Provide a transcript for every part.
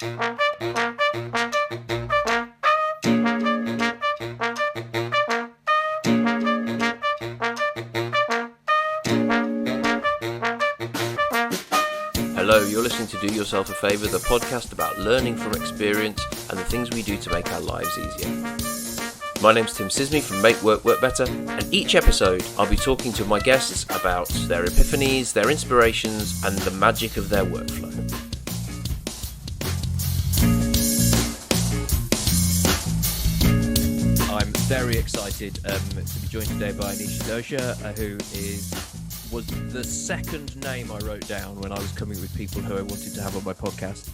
Hello, you're listening to Do Yourself a Favour, the podcast about learning from experience and the things we do to make our lives easier. My name's Tim Sisney from Make Work Work Better, and each episode I'll be talking to my guests about their epiphanies, their inspirations, and the magic of their workflow. I'm very excited to be joined today by Anish Hindocha, who was the second name I wrote down when I was coming with people who I wanted to have on my podcast.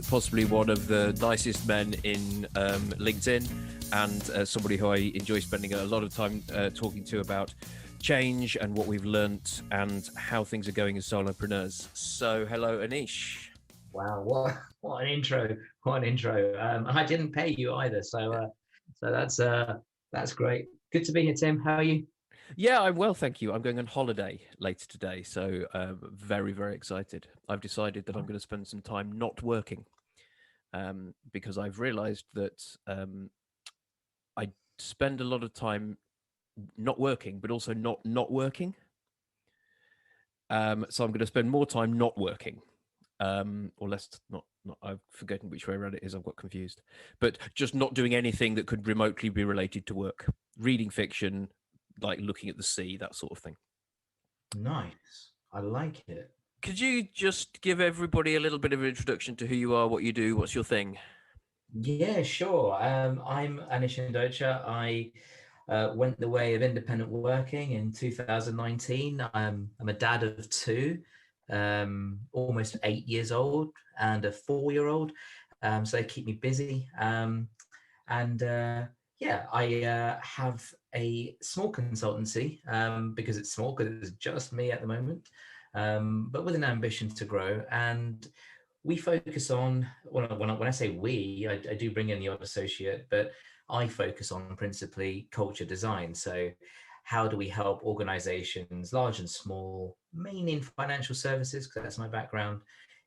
Possibly one of the nicest men in LinkedIn, and somebody who I enjoy spending a lot of time talking to about change and what we've learnt and how things are going as solopreneurs. So, hello, Anish. Wow, what an intro! What an intro! I didn't pay you either, so that's great. Good to be here, Tim. How are you? Yeah, I'm well, thank you. I'm going on holiday later today, so very, very excited. I've decided that I'm going to spend some time not working because I've realised that I spend a lot of time not working, but also not working. So I'm going to spend more time not working, or less. Not. I've forgotten which way around it is. I've got confused. But just not doing anything that could remotely be related to work. Reading fiction, like looking at the sea, that sort of thing. Nice. I like it. Could you just give everybody a little bit of an introduction to who you are, what you do, what's your thing? Yeah, sure. I'm Anish Hindocha. I went the way of independent working in 2019. I'm a dad of two, almost 8 years old, and a 4-year-old. So they keep me busy. I have a small consultancy because it's small, because it's just me at the moment, but with an ambition to grow. And we focus on, when I say we, I do bring in the odd associate, but I focus on principally culture design. So how do we help organizations, large and small, mainly in financial services, because that's my background,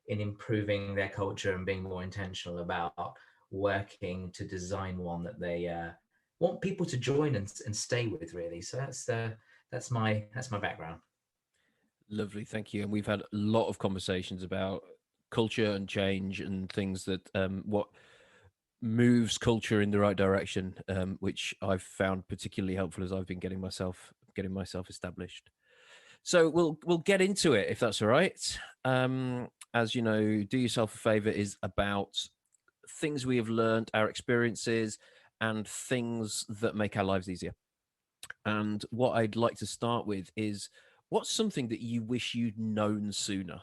in improving their culture and being more intentional about working to design one that they want people to join and stay with, really. So that's my background. Lovely, thank you. And we've had a lot of conversations about culture and change and things that what moves culture in the right direction, which I've found particularly helpful as I've been getting myself established. So we'll get into it if that's all right. As you know, Do Yourself a Favour is about things we have learned, our experiences, and things that make our lives easier. And what I'd like to start with is, what's something that you wish you'd known sooner?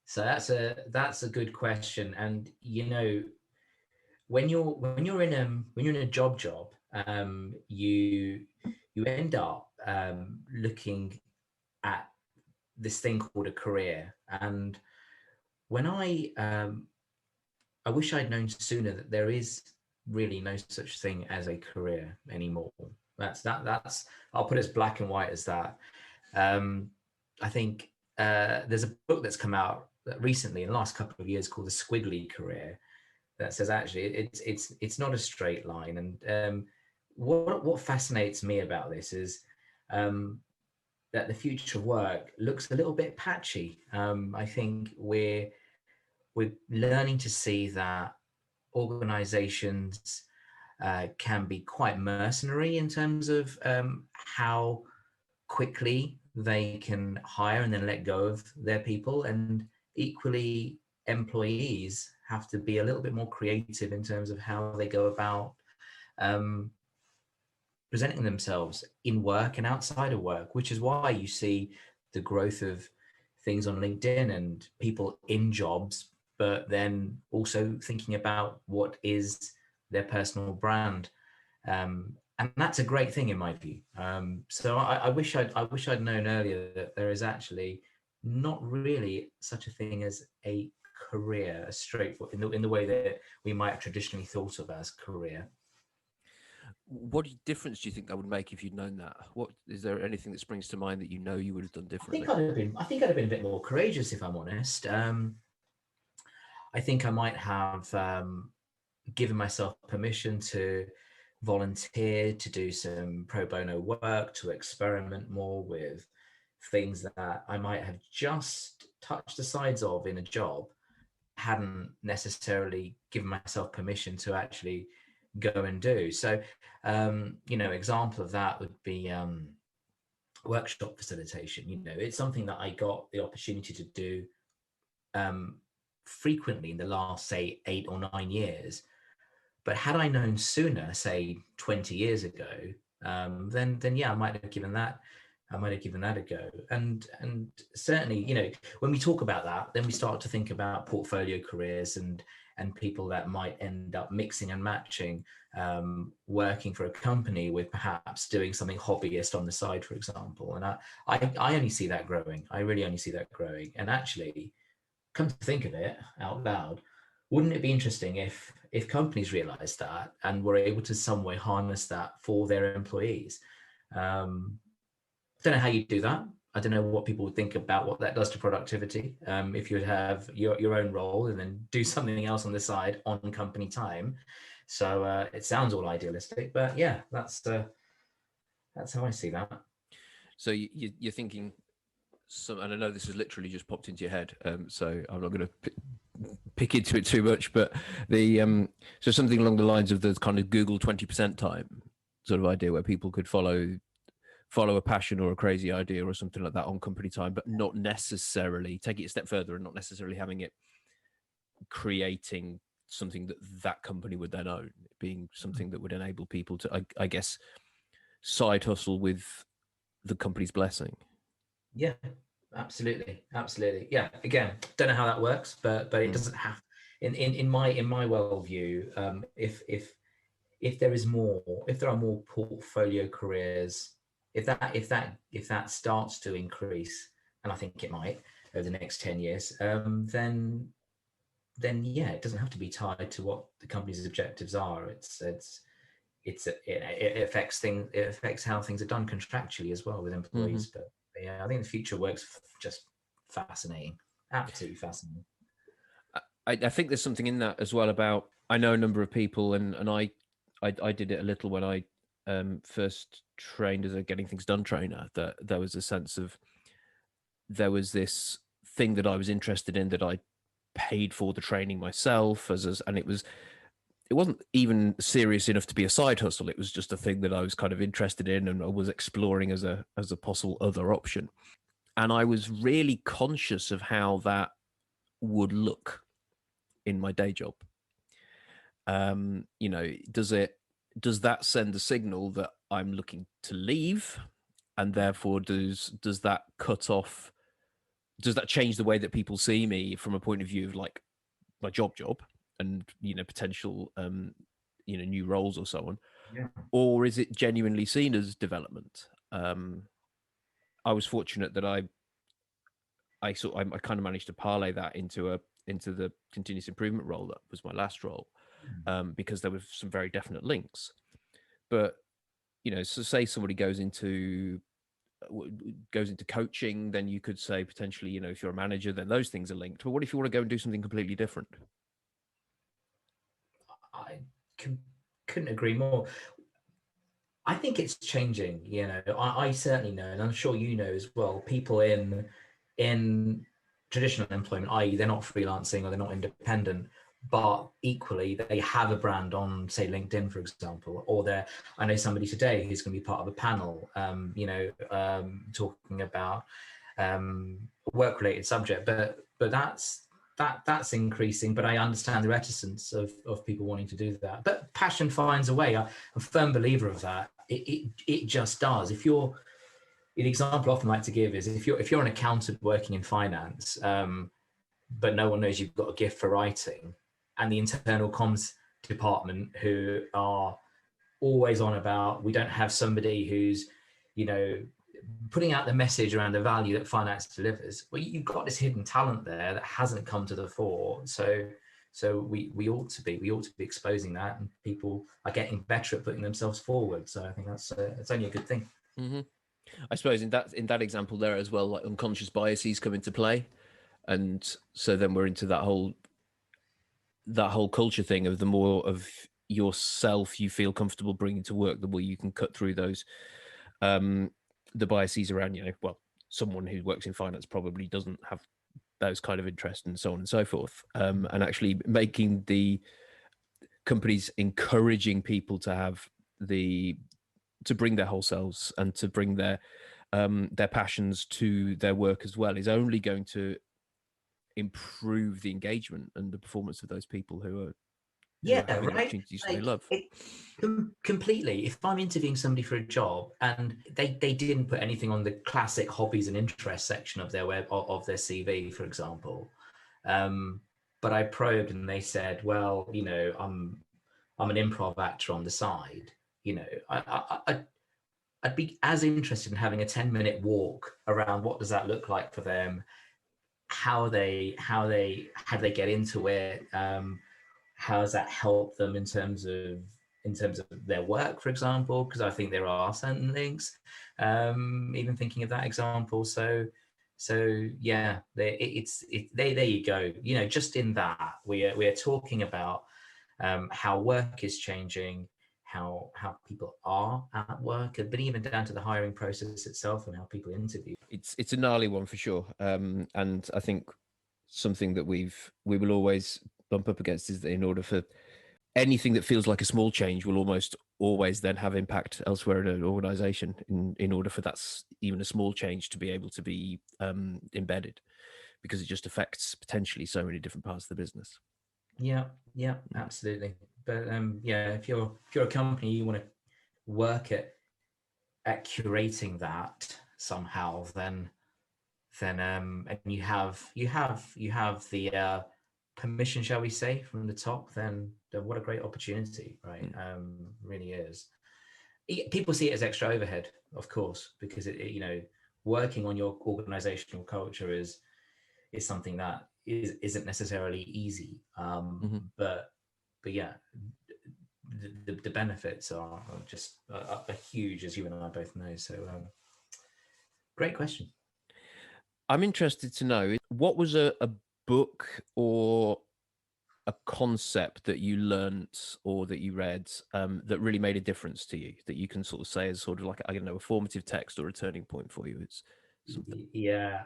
So that's a good question. And when you're in a job, you end up looking at this thing called a career. And when I wish I'd known sooner that there is really no such thing as a career anymore. That's I'll put it as black and white as that. I think there's a book that's come out recently in the last couple of years called The Squiggly Career, that says actually it's not a straight line. And what fascinates me about this is that the future of work looks a little bit patchy. I think we're learning to see that organizations can be quite mercenary in terms of how quickly they can hire and then let go of their people. And equally, employees have to be a little bit more creative in terms of how they go about presenting themselves in work and outside of work, which is why you see the growth of things on LinkedIn and people in jobs, but then also thinking about what is their personal brand. And that's a great thing in my view. So I wish I'd known earlier that there is actually not really such a thing as a career, a straightforward in the way that we might have traditionally thought of as career. what difference do you think that would make if you'd known that? What is there anything that springs to mind that you would have done differently? I think I'd have been a bit more courageous, if I'm honest. I think I might have given myself permission to volunteer, to do some pro bono work, to experiment more with things that I might have just touched the sides of in a job, hadn't necessarily given myself permission to actually go and do. So, example of that would be workshop facilitation. It's something that I got the opportunity to do frequently in the last, say, 8 or 9 years. But had I known sooner, say 20 years ago, then yeah, I might have given that a go. And certainly, when we talk about that, then we start to think about portfolio careers and people that might end up mixing and matching, working for a company with perhaps doing something hobbyist on the side, for example. And I only see that growing. I really only see that growing. And actually, come to think of it out loud, wouldn't it be interesting if companies realized that and were able to some way harness that for their employees? I don't know how you do that. I don't know what people would think about what that does to productivity. If you have your own role and then do something else on the side on company time. So it sounds all idealistic, but yeah, that's how I see that. So you're thinking and I know this has literally just popped into your head, so I'm not going to pick into it too much, but so something along the lines of the kind of Google 20% time sort of idea, where people could follow a passion or a crazy idea or something like that on company time, but not necessarily take it a step further and not necessarily having it creating something that company would then own, being something that would enable people to, I guess, side hustle with the company's blessing. Yeah, absolutely. Yeah, again, don't know how that works, but it doesn't have. In my worldview, if there are more portfolio careers, if that starts to increase, and I think it might over the next 10 years, then yeah, it doesn't have to be tied to what the company's objectives are. It affects things. It affects how things are done contractually as well with employees. But yeah, I think the future works just fascinating, absolutely fascinating. I think there's something in that as well about, I know a number of people, and I did it a little when I first trained as a getting things done trainer, that there was a sense of, there was this thing that I was interested in that I paid for the training myself and it wasn't even serious enough to be a side hustle. It was just a thing that I was kind of interested in and I was exploring as a possible other option. And I was really conscious of how that would look in my day job. Does that send a signal that I'm looking to leave? And therefore does that cut off, does that change the way that people see me from a point of view of like my job and potential new roles or so on? Yeah. Or is it genuinely seen as development? I was fortunate that I kind of managed to parlay that into the continuous improvement role that was my last role, because there were some very definite links. But so say somebody goes into coaching, then you could say potentially, if you're a manager, then those things are linked. But what if you want to go and do something completely different? I couldn't agree more. I think it's changing. I certainly know, and I'm sure you know as well, people in traditional employment, i.e., they're not freelancing or they're not independent, but equally they have a brand on, say, LinkedIn, for example, or I know somebody today who's going to be part of a panel, talking about a work-related subject, but that's increasing. But I understand the reticence of people wanting to do that. But passion finds a way. I'm a firm believer of that. It just does. The example I often like to give is if you're an accountant working in finance, but no one knows you've got a gift for writing, and the internal comms department who are always on about, we don't have somebody who's putting out the message around the value that finance delivers. Well, you've got this hidden talent there that hasn't come to the fore. So So we ought to be exposing that, and people are getting better at putting themselves forward. So I think that's it's only a good thing. Mm-hmm. I suppose in that example there as well, like unconscious biases come into play, and so then we're into that whole culture thing of the more of yourself you feel comfortable bringing to work, the more you can cut through those the biases around, well, someone who works in finance probably doesn't have those kind of interests and so on and so forth, and actually making the companies encouraging people to have to bring their whole selves and to bring their passions to their work as well is only going to improve the engagement and the performance of those people who are Yeah, having the right. opportunities they Like love. completely. If I'm interviewing somebody for a job and they didn't put anything on the classic hobbies and interests section of their of their CV, for example, but I probed and they said, well, I'm an improv actor on the side. I'd be as interested in having a 10-minute walk around what does that look like for them, how they get into it, how does that help them in terms of their work, for example, because I think there are certain links, even thinking of that example. So yeah, there you go. Just in that we are talking about how work is changing, how people are at work, but even down to the hiring process itself and how people interview. It's a gnarly one for sure, and I think something that we will always bump up against is that in order for anything that feels like a small change will almost always then have impact elsewhere in an organization in order for that's even a small change to be able to be embedded, because it just affects potentially so many different parts of the business. Yeah, absolutely. But yeah, if you're a company, you want to work at curating that somehow, then and you have the permission, shall we say, from the top, then what a great opportunity, right? Really is. People see it as extra overhead, of course, because working on your organizational culture is something that isn't necessarily easy. Mm-hmm. But yeah, the benefits are just are huge, as you and I both know. So great question. I'm interested to know, what was a book or a concept that you learnt or that you read that really made a difference to you, that you can sort of say as sort of like, I don't know, a formative text or a turning point for you? It's something. Yeah.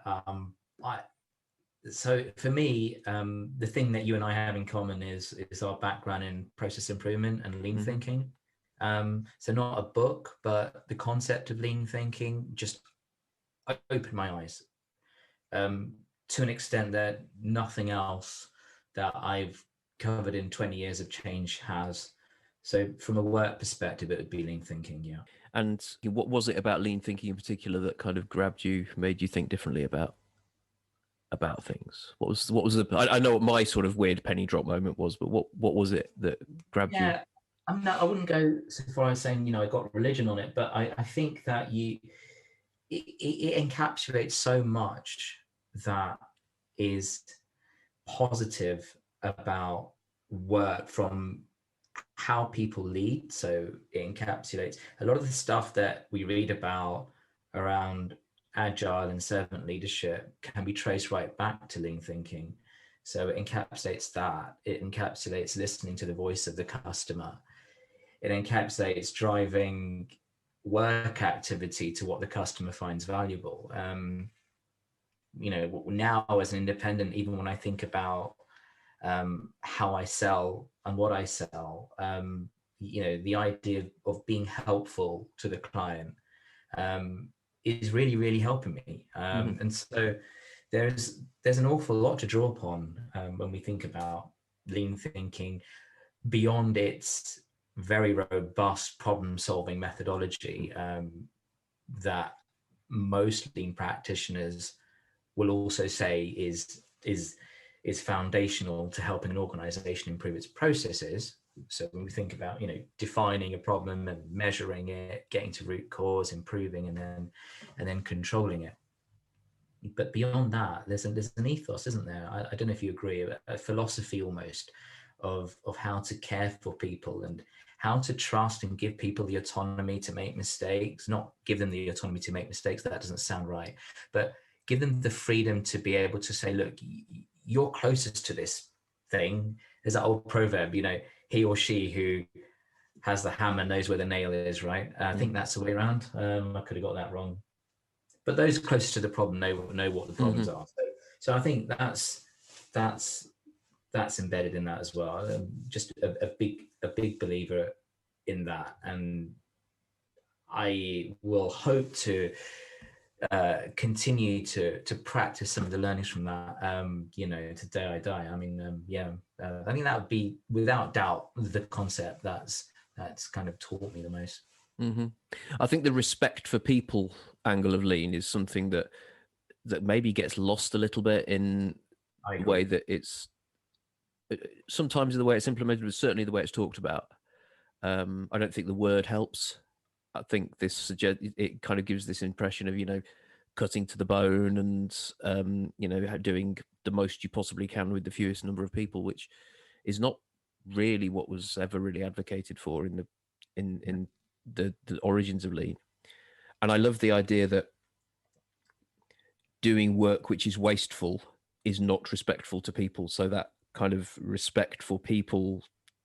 So for me, the thing that you and I have in common is our background in process improvement and lean Mm-hmm. thinking. So not a book, but the concept of lean thinking just opened my eyes to an extent that nothing else that I've covered in 20 years of change has. So from a work perspective, it would be lean thinking. Yeah. And what was it about lean thinking in particular that kind of grabbed you, made you think differently about things? What was the? I know what my sort of weird penny drop moment was, but what was it that grabbed you? Yeah. I wouldn't go so far as saying, I got religion on it, but I think that it encapsulates so much that is positive about work, from how people lead. So it encapsulates a lot of the stuff that we read about around agile and servant leadership can be traced right back to lean thinking. So it encapsulates that. It encapsulates listening to the voice of the customer. It encapsulates driving work activity to what the customer finds valuable. Now as an independent, even when I think about how I sell and what I sell, the idea of being helpful to the client is really, really helping me. Mm-hmm. And so there's an awful lot to draw upon when we think about lean thinking beyond its very robust problem-solving methodology that most lean practitioners will also say is foundational to helping an organization improve its processes. So when we think about defining a problem and measuring it, getting to root cause, improving, and then controlling it. But beyond that, there's an ethos, isn't there? I don't know if you agree, a philosophy almost of how to care for people and how to trust and give people the autonomy to make mistakes. Not give them the autonomy to make mistakes, that doesn't sound right, but give them the freedom to be able to say, look, you're closest to this thing. There's that old proverb, he or she who has the hammer knows where the nail is, right? I think that's the way around. I could have got that wrong, but those closest to the problem know what the problems are. So I think that's embedded in that as well. I'm just a big believer in that, and I will hope to continue to practice some of the learnings from that. To day I die. I mean, I think that would be without doubt the concept that's kind of taught me the most. I think the respect for people angle of lean is something that maybe gets lost a little bit in the way that it's sometimes the way it's implemented, but certainly the way it's talked about. I don't think the word helps. I think it kind of gives this impression of cutting to the bone and doing the most you possibly can with the fewest number of people, which is not really what was ever really advocated for in the origins of lean. And I love the idea that doing work which is wasteful is not respectful to people. So that kind of respect for people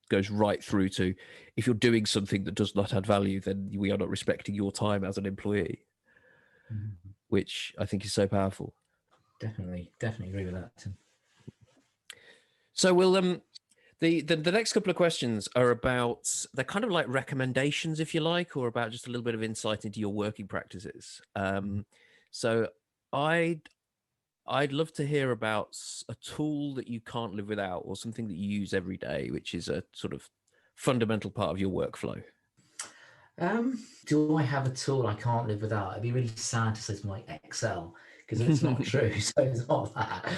goes right through to, if you're doing something that does not add value, then we are not respecting your time as an employee, which I think is so powerful. Definitely agree with that, Tim. So we'll the next couple of questions are about, they're kind of like recommendations, if you like, or about just a little bit of insight into your working practices. So I'd love to hear about a tool that you can't live without, or something that you use every day, which is a sort of fundamental part of your workflow. Do I have a tool I can't live without? It'd be really sad to say it's my Excel, because it's not true. So it's not that.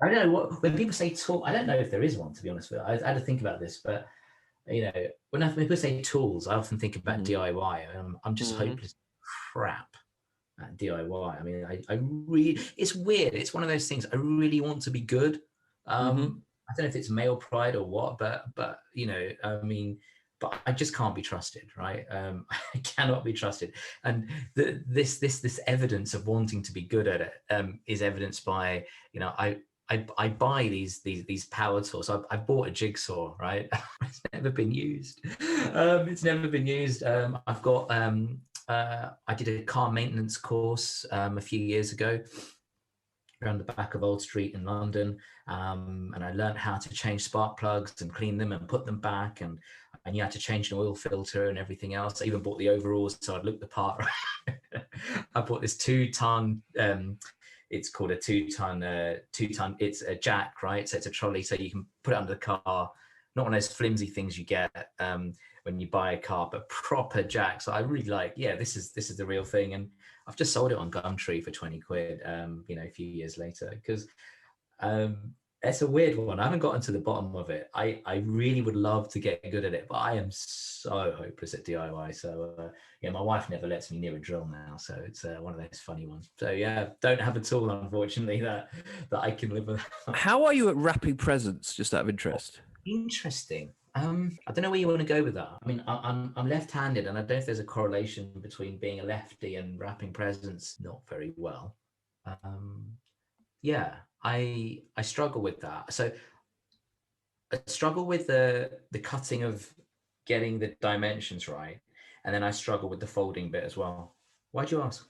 I don't know when people say tool. I don't know if there is one, to be honest with you. I had to think about this, but when people say tools, I often think about DIY. I'm just hopeless crap at DIY. I mean, I really, it's weird. It's one of those things. I really want to be good. I don't know if it's male pride or what, but I mean, but I just can't be trusted, right? I cannot be trusted. And this evidence of wanting to be good at it is evidenced by, I buy these power tools. I bought a Jigsaw, right? It's never been used. I've got I did a car maintenance course a few years ago around the back of Old Street in London, and I learned how to change spark plugs and clean them and put them back, and you had to change an oil filter and everything else. I even bought the overalls, so I'd look the part. I bought this 2-ton. It's called a 2-ton. It's a jack, right? So it's a trolley, so you can put it under the car. Not one of those flimsy things you get when you buy a car, but proper jack. So I really like, this is the real thing. And I've just sold it on Gumtree for 20 quid, a few years later, because it's a weird one. I haven't gotten to the bottom of it. I really would love to get good at it, but I am so hopeless at DIY. So my wife never lets me near a drill now. So it's one of those funny ones. So don't have a tool, unfortunately, that I can live with. How are you at wrapping presents, just out of interest? Interesting. I don't know where you want to go with that. I mean, I'm left-handed, and I don't know if there's a correlation between being a lefty and wrapping presents not very well. I struggle with that. So I struggle with the cutting of getting the dimensions right, and then I struggle with the folding bit as well. Why'd you ask?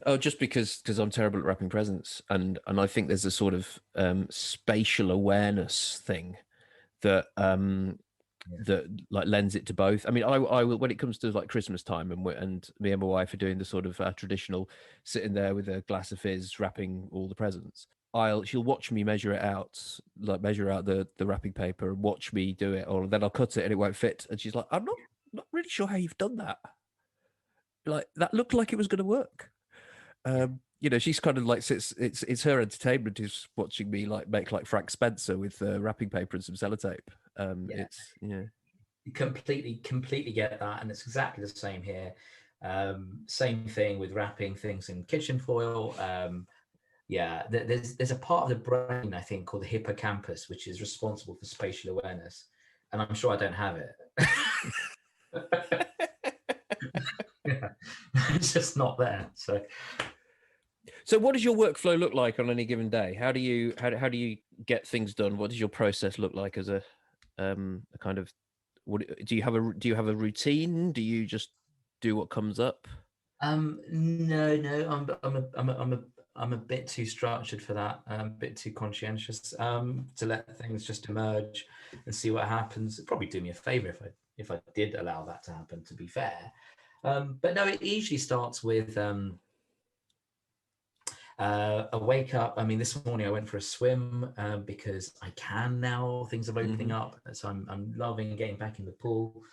Oh, just because I'm terrible at wrapping presents, and I think there's a sort of spatial awareness thing that that like lends it to both. I mean, I will, when it comes to like Christmas time, and me and my wife are doing the sort of traditional sitting there with a glass of fizz wrapping all the presents. She'll watch me measure it out, like measure out the wrapping paper, and watch me do it, or then I'll cut it and it won't fit, and she's like, "I'm not really sure how you've done that. Like that looked like it was going to work." She's kind of like it's her entertainment is watching me like make like Frank Spencer with wrapping paper and some sellotape. It's completely get that, and it's exactly the same here. Same thing with wrapping things in kitchen foil. Yeah, there's a part of the brain, I think, called the hippocampus, which is responsible for spatial awareness, and I'm sure I don't have it. Yeah, it's just not there. So what does your workflow look like on any given day? How do you get things done? What does your process look like as a kind of, what do you have a routine? Do you just do what comes up? No, I'm a bit too structured for that. I'm a bit too conscientious to let things just emerge and see what happens. It'd probably do me a favor if I did allow that to happen, to be fair. But no, it usually starts with a wake up. I mean, this morning I went for a swim because I can now. Things are opening up, so I'm loving getting back in the pool.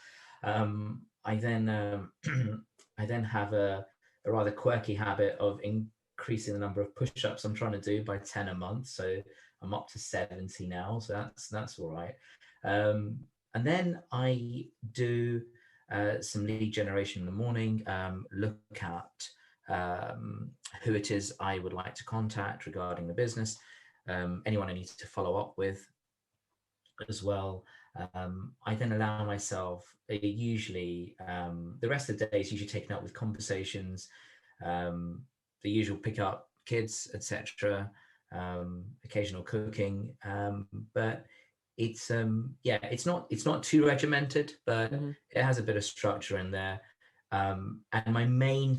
I then I then have a rather quirky habit of increasing the number of push-ups I'm trying to do by 10 a month. So I'm up to 70 now. So that's all right. And then I do some lead generation in the morning. Look at who it is I would like to contact regarding the business, anyone I need to follow up with as well. I then allow myself, usually the rest of the day is usually taken up with conversations, the usual pick up kids, etc., occasional cooking, but it's it's not too regimented, but it has a bit of structure in there. And my main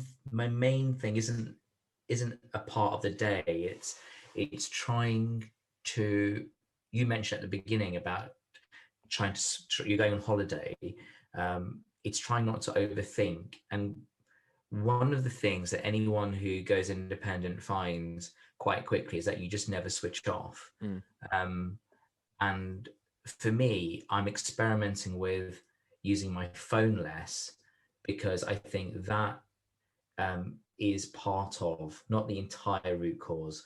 thing isn't a part of the day. It's trying to, you mentioned at the beginning about trying to, you're going on holiday. It's trying not to overthink. And one of the things that anyone who goes independent finds quite quickly is that you just never switch off. And for me, I'm experimenting with using my phone less, because I think that is part of, not the entire root cause,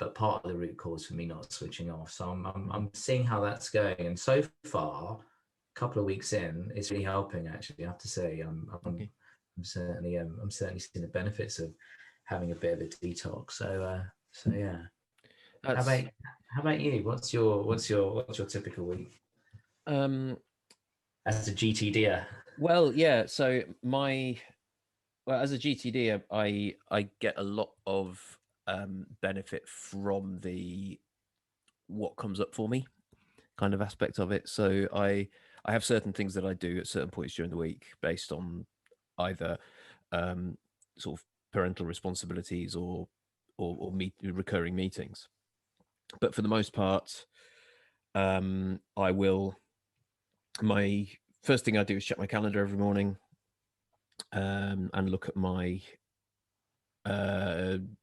but part of the root cause for me not switching off. So I'm seeing how that's going, and so far, a couple of weeks in, it's really helping. Actually, I have to say, I'm certainly seeing the benefits of having a bit of a detox. So yeah. How about you? What's your typical week? As a GTDer. Well, yeah. So as a GTD, I get a lot of benefit from the what comes up for me kind of aspect of it. So I have certain things that I do at certain points during the week based on either sort of parental responsibilities or recurring meetings. But for the most part, I will. My first thing I do is check my calendar every morning and look at my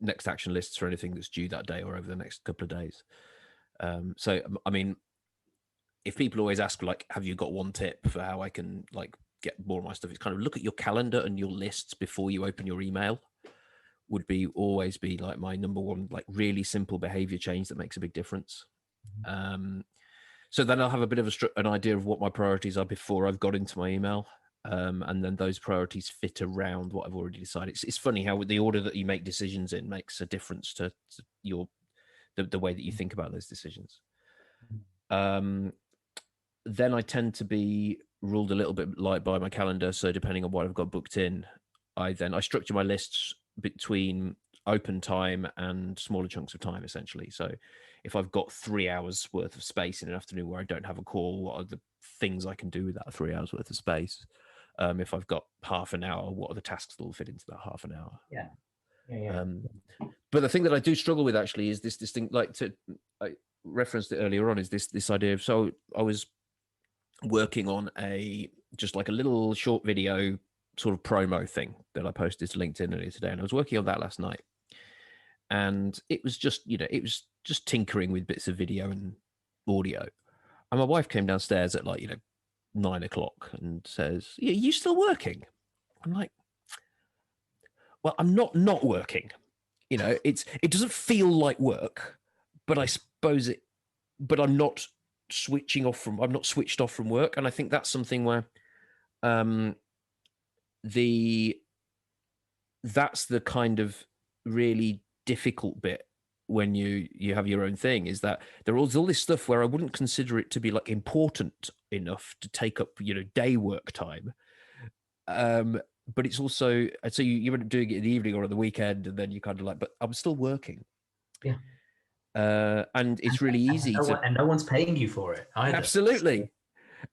next action lists for anything that's due that day or over the next couple of days. So, I mean, if people always ask, like, have you got one tip for how I can like get more of my stuff? It's kind of look at your calendar and your lists before you open your email. Would be always be like my number one, like really simple behavior change that makes a big difference. So then I'll have a bit of an idea of what my priorities are before I've got into my email. And then those priorities fit around what I've already decided. It's funny how the order that you make decisions in makes a difference to the way that you think about those decisions. Then I tend to be ruled a little bit light by my calendar. So depending on what I've got booked in, I structure my lists between open time and smaller chunks of time, essentially. So if I've got 3 hours worth of space in an afternoon where I don't have a call, what are the things I can do with that 3 hours worth of space? If I've got half an hour, what are the tasks that will fit into that half an hour? Yeah. But the thing that I do struggle with actually is this thing, like I referenced it earlier on, is this idea of, so I was working on just like a little short video sort of promo thing that I posted to LinkedIn earlier today, and I was working on that last night, and it was just tinkering with bits of video and audio, and my wife came downstairs at 9 o'clock and says, "Yeah, you still working?" I'm like, "Well, I'm not working. It doesn't feel like work, but I suppose it. But I'm not switching off from. I'm not switched off from work, and I think that's something where, that's the kind of really difficult bit when you have your own thing, is that there's all this stuff where I wouldn't consider it to be like important enough to take up, day work time. But it's also, so you end up doing it in the evening or on the weekend, and then you kind of like, but I'm still working. Yeah. And it's really easy and no one's paying you for it either. Absolutely.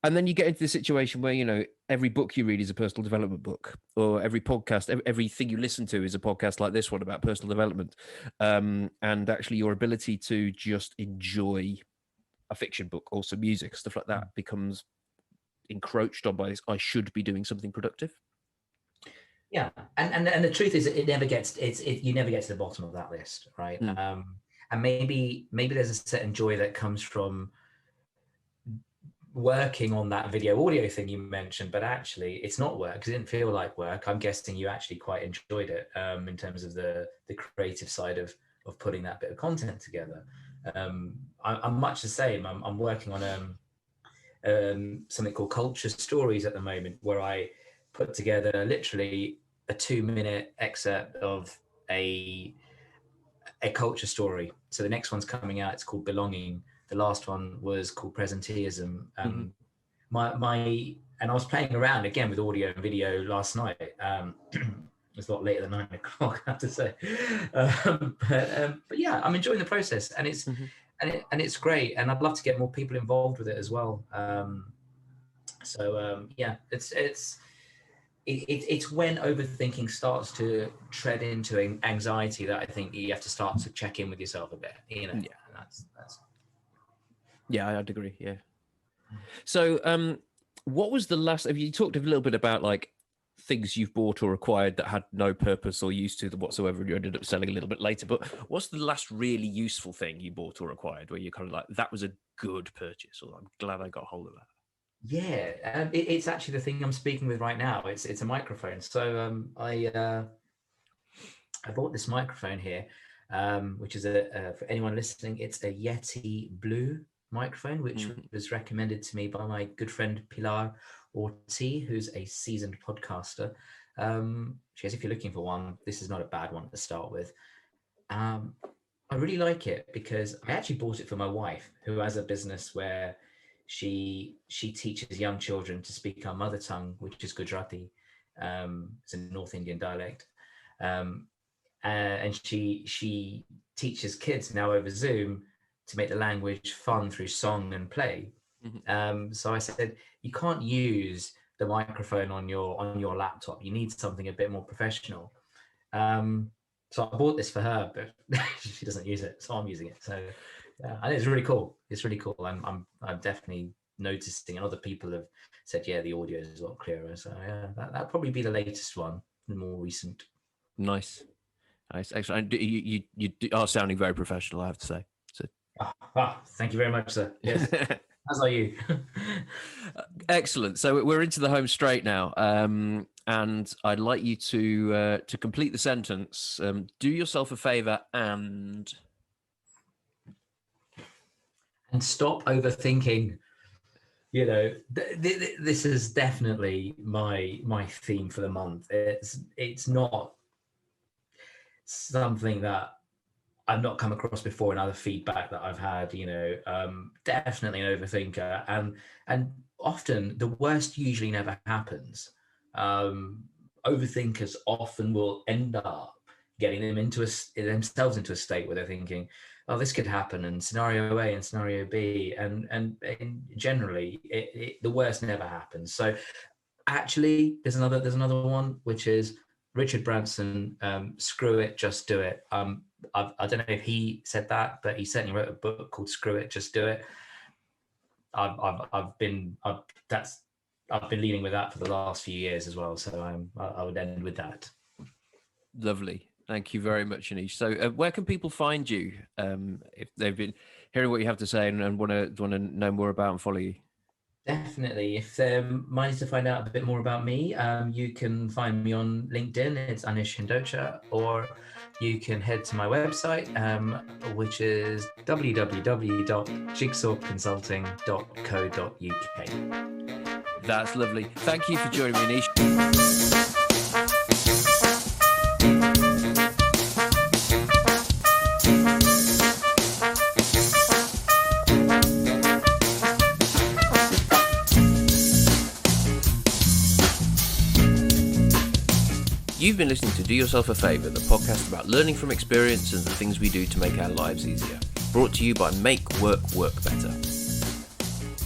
And then you get into the situation where, every book you read is a personal development book, or every podcast, everything you listen to is a podcast like this one about personal development. And actually your ability to just enjoy a fiction book or some music, stuff like that, becomes encroached on by this. I should be doing something productive. Yeah. And the truth is you never get to the bottom of that list, right? And maybe there's a certain joy that comes from working on that video audio thing you mentioned, but actually it's not work because it didn't feel like work. I'm guessing you actually quite enjoyed it in terms of the creative side of putting that bit of content together. I'm much the same. I'm working on something called Culture Stories at the moment, where I put together literally a 2-minute excerpt of a culture story. So the next one's coming out. It's called Belonging. The last one was called Presenteeism. And I was playing around again with audio and video last night. It was a lot later than 9 o'clock, I have to say. But yeah, I'm enjoying the process, and it's and it's great. And I'd love to get more people involved with it as well. Yeah, it's when overthinking starts to tread into anxiety that I think you have to start to check in with yourself a bit. Yeah, that's. Yeah, I'd agree. Yeah. So, what was the last? Have you talked a little bit about like things you've bought or acquired that had no purpose or use to them whatsoever, and you ended up selling a little bit later? But what's the last really useful thing you bought or acquired where you're kind of like, that was a good purchase, or I'm glad I got hold of that? Yeah, it's actually the thing I'm speaking with right now. It's a microphone. So I bought this microphone here, which is for anyone listening, it's a Yeti Blue microphone, which was recommended to me by my good friend Pilar Orti, who's a seasoned podcaster. She says, if you're looking for one, this is not a bad one to start with. I really like it because I actually bought it for my wife, who has a business where she teaches young children to speak our mother tongue, which is Gujarati. It's a North Indian dialect. And she teaches kids now over Zoom to make the language fun through song and play. So I said, you can't use the microphone on your laptop. You need something a bit more professional. So I bought this for her, but she doesn't use it, so I'm using it. So yeah, I think it's really cool. It's really cool. I'm definitely noticing, and other people have said, yeah, the audio is a lot clearer. So yeah, that'll probably be the latest one, the more recent. Nice, excellent. You are sounding very professional, I have to say. So. Thank you very much, sir. Yes. As are you. Excellent. So we're into the home straight now, and I'd like you to complete the sentence. Do yourself a favor and stop overthinking. This is definitely my theme for the month. It's not something that I've not come across before in other feedback that I've had. Definitely an overthinker, and often the worst usually never happens. Overthinkers often will end up getting themselves into a state where they're thinking, oh, this could happen, and scenario A and scenario B, and generally the worst never happens. So actually there's another one, which is Richard Branson, Screw It, Just Do It. I don't know if he said that, but he certainly wrote a book called Screw It, Just Do It. I've been leading with that for the last few years as well. So I would end with that. Lovely. Thank you very much, Anish. So where can people find you if they've been hearing what you have to say and want to know more about and follow you? Definitely. If they're minded to find out a bit more about me, you can find me on LinkedIn. It's Anish Hindocha, or you can head to my website, which is www.jigsawconsulting.co.uk. That's lovely. Thank you for joining me, Anish. You've been listening to Do Yourself a Favour, the podcast about learning from experience and the things we do to make our lives easier. Brought to you by Make Work Work Better.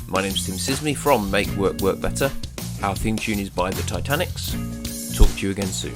My name's Tim Sisney from Make Work Work Better. Our theme tune is by the Titanics. Talk to you again soon.